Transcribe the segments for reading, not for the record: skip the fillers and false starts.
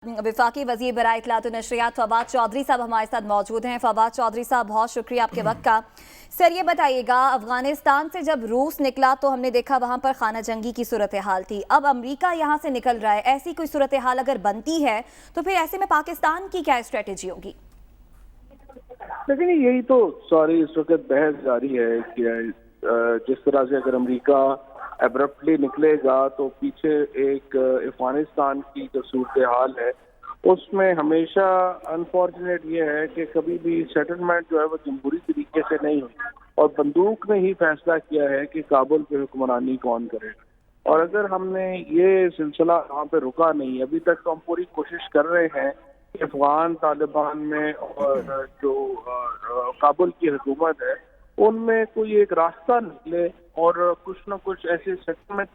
वफाकी वज़ीर बराए इत्तलात व नशरियात फवाद चौधरी साहब हमारे साथ मौजूद हैं। फवाद चौधरी साहब, बहुत शुक्रिया आपके वक्त का। सर ये बताइएगा, अफगानिस्तान से जब रूस निकला तो हमने देखा वहाँ पर खाना जंगी की सूरत हाल थी। अब अमेरिका यहाँ से निकल रहा है, ऐसी कोई सूरत हाल अगर बनती है तो फिर ऐसे में पाकिस्तान की क्या स्ट्रेटेजी होगी? लेकिन यही तो सारी इस वक्त बहस जारी है कि जिस तरह से अगर अमेरिका एब्रप्टली निकलेगा तो पीछे एक अफगानिस्तान की जो सूरत हाल है उसमें हमेशा अनफॉर्चुनेट ये है कि कभी भी सेटलमेंट जो है वो जमहूरी तरीके से नहीं हुई और बंदूक ने ही फैसला किया है कि काबुल पे हुक्मरानी कौन करे। और अगर हमने ये सिलसिला वहाँ पे रुका नहीं, अभी तक तो हम पूरी कोशिश कर रहे हैं कि अफगान तालिबान में और जो काबुल की हुकूमत है उनमें कोई एक रास्ता निकले और कुछ न कुछ ऐसे सेटलमेंट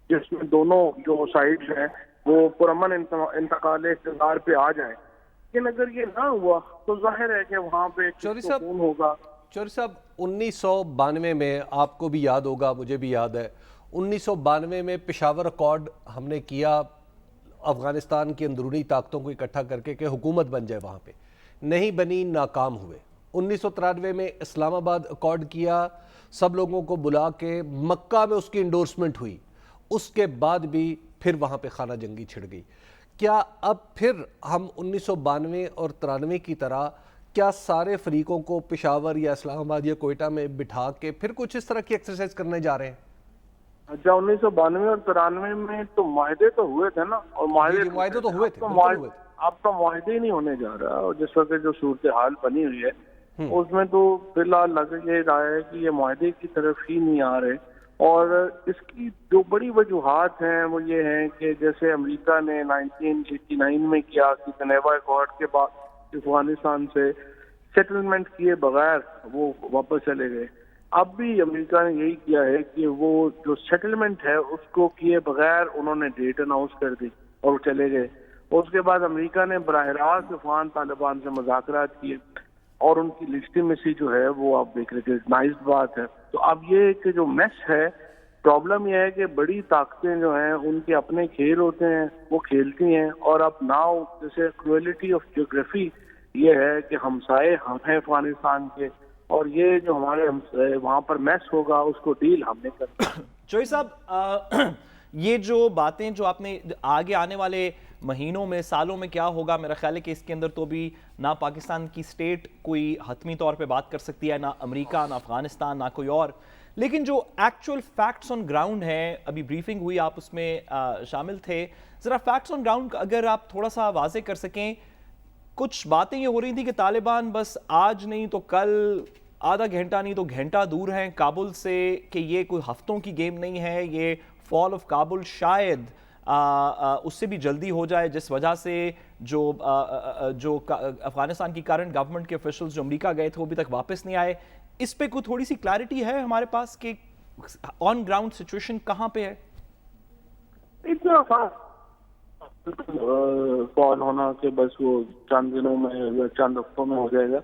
जिसमें दोनों जो साइड्स हैं वो पुरअमन इंतकाल इक़्तिदार पे आ जाए। लेकिन अगर ये ना हुआ तो जाहिर है कि वहाँ पे सुकून होगा। चौधरी साहब, 1992 में आपको भी याद होगा, मुझे भी याद है, 1992 में पेशावर अकॉर्ड हमने किया अफगानिस्तान की अंदरूनी ताकतों को इकट्ठा करके कि हुकूमत बन जाए, वहाँ पे नहीं बनी, नाकाम हुए। 1993 में इस्लामाबाद अकॉर्ड किया, सब लोगों को बुला के मक्का में उसकी इंडोर्समेंट हुई, उसके बाद भी फिर वहाँ पे खाना जंगी छिड़ गई। क्या अब फिर हम 1992 और 93 की तरह क्या सारे फरीकों को पेशावर या इस्लामाबाद या कोयटा में बिठा के फिर कुछ इस तरह की एक्सरसाइज करने जा रहे हैं? अच्छा, 1992 और 93 में तो माहदे तो हुए थे ना, और माहदे तो हुए थे, अब तो माहदे ही नहीं होने जा रहा। और जिस वक्त जो सूरत हाल बनी हुई है उसमें तो फिलहाल लग ये रहा है कि ये माहदे की तरफ ही नहीं आ रहे। और इसकी जो बड़ी वजूहात हैं वो ये हैं कि जैसे अमेरिका ने 1989 में किया कि जनेवा अकॉर्ड के बाद अफगानिस्तान से सेटलमेंट किए बगैर वो वापस चले गए। अब भी अमेरिका ने यही किया है कि वो जो सेटलमेंट है उसको किए बगैर उन्होंने डेट अनाउंस कर दी और वो चले गए। उसके बाद अमेरिका ने बराह रास्त अफगान तालिबान से मुज़ाकरात किए और उनकी लिजिटिमेसी जो है वो अब एक रिकग्नाइज्ड बात है। तो अब ये कि जो मेस है, प्रॉब्लम ये है कि बड़ी ताकतें जो हैं उनके अपने खेल होते हैं, वो खेलती हैं। और अब नाउ जैसे क्रुएलिटी ऑफ जियोग्राफी ये है कि हमसाए हम हैं अफगानिस्तान के, और ये जो हमारे वहाँ पर मैस होगा उसको डील हमने करना। चौधरी साहब, ये जो बातें जो आपने आगे आने वाले महीनों में, सालों में क्या होगा, मेरा ख्याल है कि इसके अंदर तो भी ना पाकिस्तान की स्टेट कोई हतमी तौर पे बात कर सकती है, ना अमेरिका, ना अफगानिस्तान, ना कोई और। लेकिन जो एक्चुअल फैक्ट्स ऑन ग्राउंड हैं, अभी ब्रीफिंग हुई, आप उसमें शामिल थे, ज़रा फैक्ट्स ऑन ग्राउंड अगर आप थोड़ा सा वाजे कर सकें। कुछ बातें ये हो रही थी कि तालिबान बस आज नहीं तो कल, आधा घंटा नहीं तो घंटा दूर हैं काबुल से, कि ये कोई हफ्तों की गेम नहीं है, ये फॉल ऑफ काबुल शायद उससे भी जल्दी हो जाए, जिस वजह से जो अफगानिस्तान की करंट गवर्नमेंट के ऑफिशियल्स जो अमेरिका गए थे वो अभी तक वापस नहीं आए। इस पे कोई थोड़ी सी क्लैरिटी है हमारे पास कि ऑन ग्राउंड सिचुएशन कहाँ पे है? इतना कॉल होना कि बस वो चंद दिनों में या चंद हफ्तों में हो जाएगा।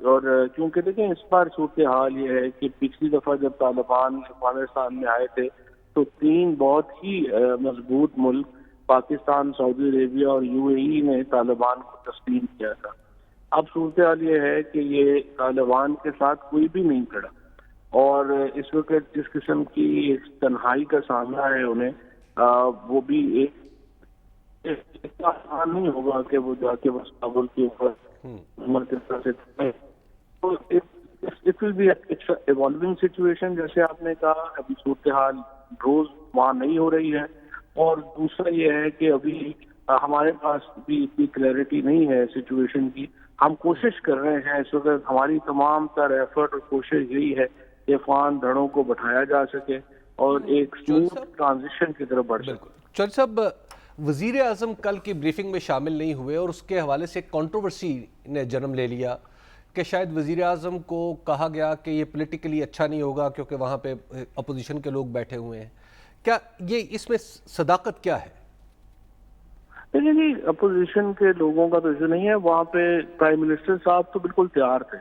और क्योंकि देखें इस बार सूरत हाल ये है कि पिछली दफा जब तालिबान अफगानिस्तान में आए थे तो 3 बहुत ही मजबूत मुल्क पाकिस्तान, सऊदी अरेबिया और यूएई ने तालिबान को तस्लीम किया था। अब सूरत हाल ये है कि ये तालिबान के साथ कोई भी नहीं खड़ा, और इस वक्त जिस किस्म की एक तन्हाई का सामना है उन्हें, वो भी इतना आसान नहीं होगा कि वो जाके बस काबुल के ऊपर तो it will be evolving situation. जैसे आपने कहा, अभी सूरत हाल रोज वहाँ नहीं हो रही है, और दूसरा ये है कि अभी हमारे पास भी इतनी क्लैरिटी नहीं है सिचुएशन की। हम कोशिश कर रहे हैं, इस वक्त हमारी तमाम तर एफर्ट और कोशिश यही है कि अफगान धड़ों को बैठाया जा सके और एक स्मूथ ट्रांजिशन की तरफ बढ़ सके। चौधरी साहब, वज़ीर आज़म कल की ब्रीफिंग में शामिल नहीं हुए और उसके हवाले से कंट्रोवर्सी ने जन्म ले लिया कि शायद वज़ीर आज़म को कहा गया कि ये पॉलिटिकली अच्छा नहीं होगा क्योंकि वहाँ पे अपोजिशन के लोग बैठे हुए हैं। क्या ये इसमें सदाकत क्या है? देखिए, अपोजिशन के लोगों का तो इशू नहीं है, वहाँ पे प्राइम मिनिस्टर साहब तो बिल्कुल तैयार थे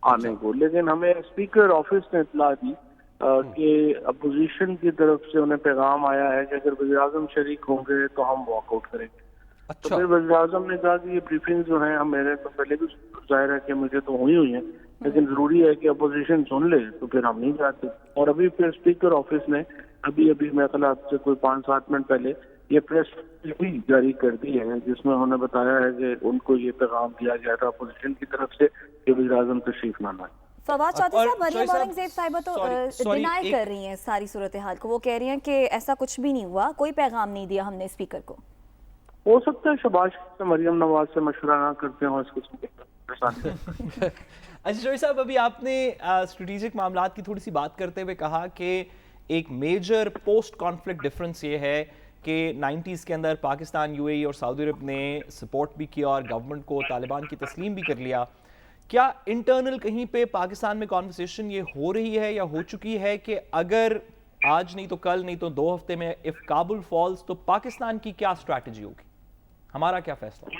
आने को, लेकिन हमें स्पीकर ऑफिस ने इत्तला दी कि अपोजिशन की तरफ से उन्हें पैगाम आया है कि अगर वज़ीर आज़म शरीक होंगे तो हम वॉकआउट करेंगे। तो फिर वज़ीर-ए-आज़म ने कहा कि ये ब्रीफिंग जो है हम मेरे तो पहले भी जाहिर है कि मुझे तो हुई है, लेकिन जरूरी है कि अपोजिशन सुन ले, तो फिर हम नहीं जाते। और अभी फिर स्पीकर ऑफिस ने अभी मेरे ख्याल आपसे कोई 5-7 मिनट पहले ये प्रेस भी जारी कर दी है, जिसमें उन्होंने बताया है कि उनको ये पैगाम दिया गया था अपोजिशन की तरफ से कि वज़ीर-ए-आज़म तशरीफ ना लाएं। फवाद चौधरी और साहब, मरियम साहब, औरंगजेब साहिबा तो sorry, डिनाई कर रही हैं सारी सूरत हाल को। वो कह रही हैं कि ऐसा कुछ भी नहीं हुआ, कोई पैगाम नहीं दिया हमने स्पीकर को। हो सकता है शबाश से मरियम नवाज से मशवरा ना करते हो इस किस्म के परेशानी। अच्छा शोएब साहब, अभी आपने स्ट्रेटेजिक मामलात की थोड़ी सी बात करते हुए कहा कि एक मेजर पोस्ट कॉन्फ्लिक्ट डिफरेंस ये है कि 90s के अंदर पाकिस्तान, यूएई और सऊदी अरब ने सपोर्ट भी किया और गवर्नमेंट को तालिबान की तस्लीम भी कर लिया। क्या इंटरनल कहीं पे पाकिस्तान में कॉन्वर्सेशन ये हो रही है या हो चुकी है कि अगर आज नहीं तो कल, नहीं तो 2 हफ्ते में इफ काबुल फॉल्स तो पाकिस्तान की क्या स्ट्रैटेजी होगी, हमारा क्या फैसला?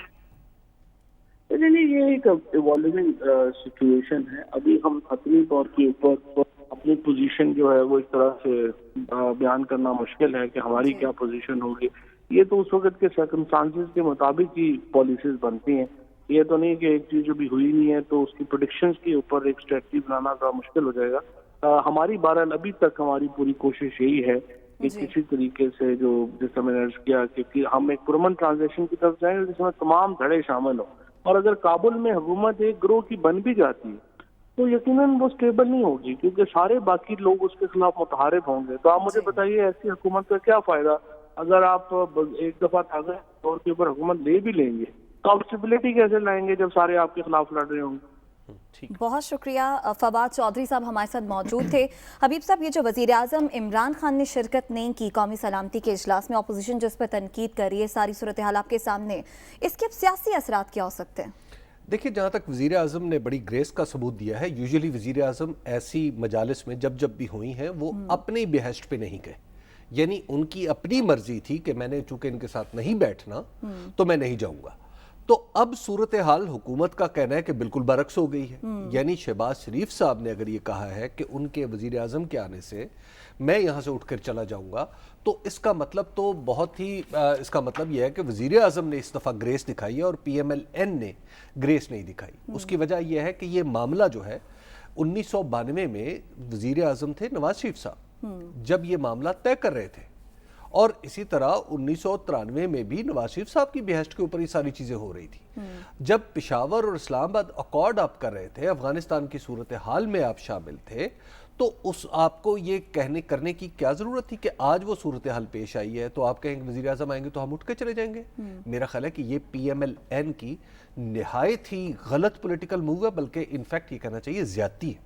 नहीं, ये एक इवॉल्विंग सिचुएशन है। अभी हम हतमी तौर के ऊपर अपनी पोजीशन जो है वो इस तरह से बयान करना मुश्किल है कि हमारी क्या पोजीशन होगी। ये तो उस वक्त के सर्कमस्टांसेस के मुताबिक ही पॉलिसीज बनती हैं। ये तो नहीं कि एक चीज अभी हुई नहीं है तो उसकी प्रेडिक्शंस के ऊपर एक स्ट्रेटजी बनाना थोड़ा मुश्किल हो जाएगा। हमारी बहरहाल अभी तक हमारी पूरी कोशिश यही है कि किसी तरीके से जो जैसा मैंने अर्ज किया कि हम एक पुरअमन ट्रांजिशन की तरफ जाएंगे जिसमें तमाम धड़े शामिल हो। और अगर काबुल में हुकूमत एक ग्रोह की बन भी जाती है तो यकीनन वो स्टेबल नहीं होगी, क्योंकि सारे बाकी लोग उसके खिलाफ मुतहारिब होंगे। तो आप मुझे बताइए ऐसी हुकूमत का क्या फायदा अगर आप एक दफा ताकत तौर के ऊपर हुकूमत ले भी लेंगे तो आप स्टेबिलिटी कैसे लाएंगे जब सारे आपके खिलाफ लड़ रहे होंगे। बहुत शुक्रिया। फवाद चौधरी साहब हमारे साथ मौजूद थे। हबीब साहब, ये जो वज़ीर आज़म इमरान खान ने शिरकत नहीं की कौमी सलामती के इजलास में, अपोजिशन जो इस पर तनकीद कर रही है, सारी सूरत हाल आपके सामने, इसके अब सियासी असरात क्या हो सकते हैं? देखिए, जहाँ तक वज़ीर आज़म ने बड़ी ग्रेस का सबूत दिया है, यूजुअली वज़ीर आज़म ऐसी मजालिस में जब भी हुई हैं वो अपनी बेहश्त पे नहीं गए, यानी उनकी अपनी मर्जी थी कि मैंने चूंकि इनके साथ नहीं बैठना तो मैं नहीं जाऊंगा। तो अब सूरत हाल हुकूमत का कहना है कि बिल्कुल बरक्स हो गई है, यानी शहबाज शरीफ साहब ने अगर ये कहा है कि उनके वज़ीर आज़म के आने से मैं यहाँ से उठकर चला जाऊंगा, तो इसका मतलब तो बहुत ही इसका मतलब यह है कि वज़ीर आज़म ने इस दफ़ा ग्रेस दिखाई है और PMLN ने ग्रेस नहीं दिखाई। उसकी वजह यह है कि ये मामला जो है 1992 में वज़ीर आज़म थे नवाज शरीफ साहब जब ये मामला तय कर रहे थे, और इसी तरह 1993 में भी नवाज शरीफ साहब की बेहश्त के ऊपर ये सारी चीज़ें हो रही थी। जब पेशावर और इस्लामाबाद अकॉर्ड आप कर रहे थे, अफगानिस्तान की सूरत हाल में आप शामिल थे, तो उस आपको ये करने की क्या ज़रूरत थी कि आज वो सूरत हाल पेश आई है तो आप कहेंगे वज़ीर आज़म आएंगे तो हम उठ के चले जाएंगे। मेरा ख्याल है कि ये PMLN की निहायत ही गलत पॉलिटिकल मूव है, बल्कि इनफैक्ट ये कहना चाहिए ज़्यादती है।